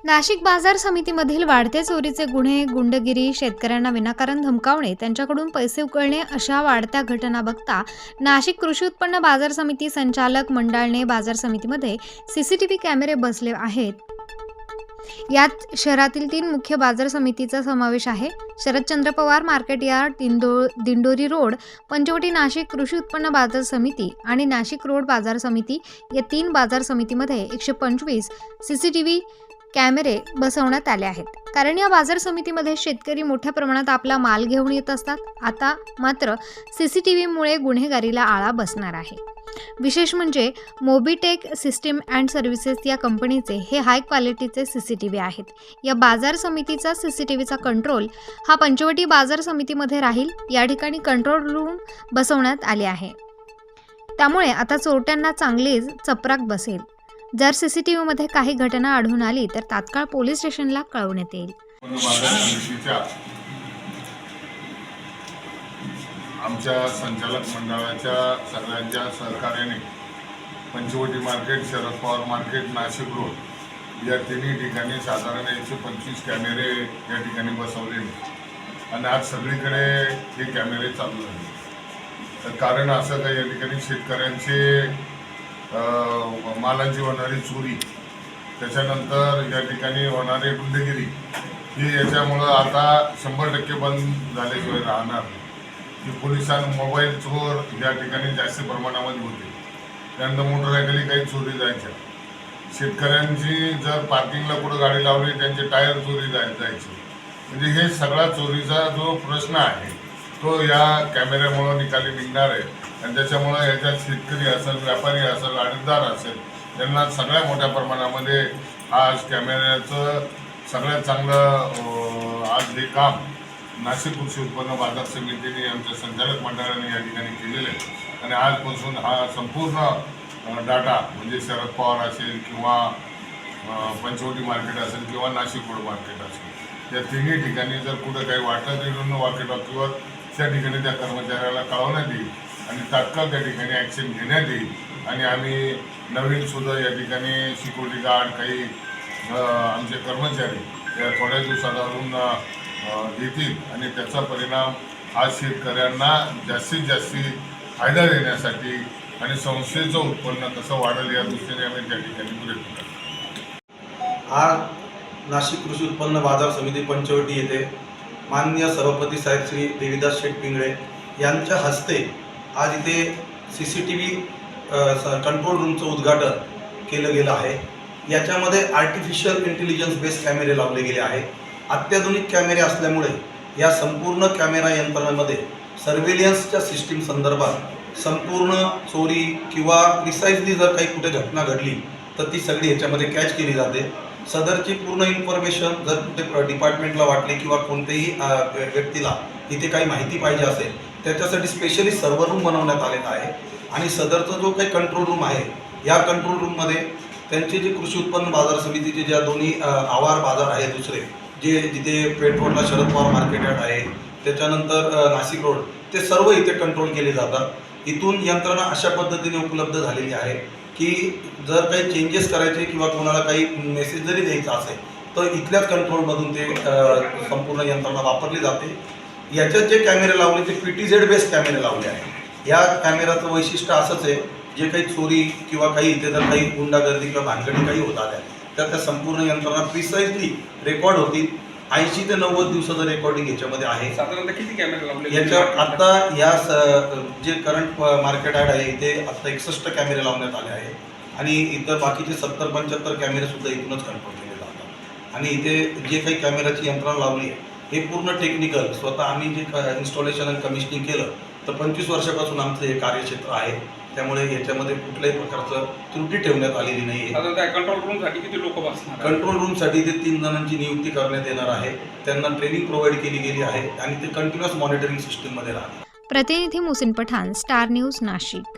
नाशिक बाजार समितीमधील वाढते चोरीचे गुन्हे, गुंडगिरी, शेतकऱ्यांना विनाकारण धमकावणे, त्यांच्याकडून पैसे उकळणे अशा वाढत्या घटना बघता नाशिक कृषी उत्पन्न बाजार समिती संचालक मंडळाने बाजार समितीमध्ये सीसीटीव्ही कॅमेरे बसवले आहेत. यात शहरातील 3 मुख्य बाजार समितीचा समावेश आहे. Sharadchandra Pawar market yard, Dindori road, Panchavati Nashik कृषी उत्पन्न बाजार समिती आणि नाशिक रोड बाजार समिती या 3 बाजार समितीमध्ये 125 सीसीटीव्ही कॅमेरे बसवण्यात आले आहेत. कारण या बाजार समितीमध्ये शेतकरी मोठ्या प्रमाणात आपला माल घेऊन येत असतात. आता मात्र सीसीटीव्हीमुळे गुन्हेगारीला आळा बसणार आहे. विशेष म्हणजे मोबिटेक सिस्टीम अँड सर्व्हिसेस या कंपनीचे हे हाय क्वालिटीचे सीसीटीव्ही आहेत. या बाजार समितीचा सीसीटीव्हीचा कंट्रोल हा पंचवटी बाजार समितीमध्ये राहील. या ठिकाणी कंट्रोल रूम बसवण्यात आले आहे. त्यामुळे आता चोरट्यांना चांगलीच चपराक बसेल. जर सीसीटीव्हीमध्ये काही घटना आढळून आली तर तात्काळ पोलीस स्टेशनला कळवण्यात येईल. आमच्या संचालक मंडळाच्या सगळ्यांच्या सहकार्याने Panchavati market, Sharad Pawar market, Nashik road या तिन्ही ठिकाणी साधारण 125 कॅमेरे या ठिकाणी बसवले आणि आज सगळीकडे हे कॅमेरे चालू झाले. तर कारण असं का या ठिकाणी शेतकऱ्यांचे मालाची होणारी चोरी, त्याच्यानंतर या ठिकाणी होणारी गुंडगिरी ही याच्यामुळं आता 100% बंद झाल्याशिवाय राहणार नाही. की पोलिसांना मोबाईल चोर या ठिकाणी जास्त प्रमाणामध्ये होते. त्यानंतर मोटरसायकली काही चोरी जायच्या. शेतकऱ्यांची जर पार्किंगला कुठं गाडी लावली त्यांचे टायर चोरी जायचे. म्हणजे हे सगळा चोरीचा जो प्रश्न आहे तो या कॅमेऱ्यामुळं निकाली निघणार आहे. आणि त्याच्यामुळं याच्यात शेतकरी असेल, व्यापारी असेल, आडतदार असेल, त्यांना सगळ्या मोठ्या प्रमाणामध्ये आज कॅमेऱ्याचं सगळ्यात चांगलं आज हे काम नाशिक कृषी उत्पन्न बाजार समितीने आमच्या संचालक मंडळाने या ठिकाणी केलेलं आहे. आणि आजपासून हा संपूर्ण डाटा म्हणजे शरद पवार असेल किंवा पंचवटी मार्केट असेल किंवा नाशिक रोड मार्केट असेल, या तिन्ही ठिकाणी जर कुठं काही वाटत येऊन वाकेटॉकीवर त्या ठिकाणी त्या कर्मचाऱ्याला कळवण्यात येईल आणि तात्काळ त्या ठिकाणी ॲक्शन घेण्यात येईल. आणि आम्ही नवीन सुद्धा या ठिकाणी सिक्युरिटी गार्ड काही आमचे कर्मचारी या थोड्या दिवसात आणून येतील आणि त्याचा परिणाम आज शेतकऱ्यांना जास्तीत जास्त फायदा देण्यासाठी आणि संस्थेचं उत्पन्न कसं वाढेल या दृष्टीने आम्ही त्या ठिकाणी प्रयत्न करतो. आज नाशिक कृषी उत्पन्न बाजार समिती पंचवटी येथे माननीय सभापती साहेब श्री देवीदास शेठ पिंगळे यांच्या हस्ते आज इथे CCTV कंट्रोल रूमचं उद्घाटन केलं गेलं आहे. याच्यामध्ये आर्टिफिशियल इंटेलिजन्स बेस्ड कॅमेरे लावले गेले आहेत. अत्याधुनिक कॅमेरे असल्यामुळे या संपूर्ण कॅमेरा यंत्रणेमध्ये सर्व्हेलियन्सच्या सिस्टीम संदर्भात संपूर्ण चोरी किंवा प्रिसाइजली जर काही कुठे घटना घडली तर ती सगळी ह्याच्यामध्ये कॅच केली जाते. सदरची पूर्ण इन्फॉर्मेशन जर कुठे डिपार्टमेंटला वाटली किंवा कोणत्याही व्यक्तीला इथे काही माहिती पाहिजे असेल त्याच्यासाठी स्पेशली सर्व्हर रूम बनवण्यात आलेला आहे. आणि सदरचा जो काही कंट्रोल रूम आहे या कंट्रोल रूममध्ये त्यांचे जे कृषी उत्पन्न बाजार समितीचे ज्या दोन्ही आवार बाजार आहे दुसरे जे जिथे पेठ रोडला शरद पवार मार्केट यार्ड आहे, त्याच्यानंतर नाशिक रोड, ते सर्व इथे कंट्रोल केले जातात. इथून यंत्रणा अशा पद्धतीने उपलब्ध झालेली आहे की जर काही चेंजेस करायचे किंवा कोणाला काही मेसेज जरी द्यायचा असेल तर इथल्याच कंट्रोलमधून ते संपूर्ण यंत्रणा वापरली जाते. याच्यात जे कॅमेरे लावले ते PTZ बेस्ड कॅमेरे लावले आहे. या कॅमेऱ्याचं वैशिष्ट्य असंच आहे, जे काही चोरी किंवा काही इथे जर काही गुंडागर्दी किंवा भानगडी काही होतात तर त्या संपूर्ण यंत्रणा प्रिसाइजली रेकॉर्ड होतील. 80 ते 90 दिवसाचं रेकॉर्डिंग याच्यामध्ये आहे. साधारणतः किती कॅमेरे लावले याच्या आता या जे करंट मार्केट यार्ड आहे इथे आता 61 कॅमेरे लावण्यात आले आहे आणि इतर बाकीचे 70-75 कॅमेरे सुद्धा इथूनच कंट्रोल केले जातात. आणि इथे जे काही कॅमेऱ्याची यंत्रणा लावली आहे हे पूर्ण टेक्निकल स्वतः आम्ही जे इन्स्टॉलेशन आणि कमिशनिंग केलं तर 25 वर्षापासून आमचं हे कार्यक्षेत्र आहे. त्यामुळे याच्यामध्ये कुठल्याही प्रकारचं त्रुटी ठेवण्यात आलेली नाही आहे. साधारणतः कंट्रोल रूमसाठी किती लोक बसणार? कंट्रोल रूमसाठी ते 3 जणांची नियुक्ती करण्यात येणार आहे. त्यांना ट्रेनिंग प्रोव्हाइड केली गेली आहे आणि ते कंटिन्युअस मॉनिटरिंग सिस्टीममध्ये राहतात. प्रतिनिधी मुसिन पठाण, स्टार न्यूज, नाशिक.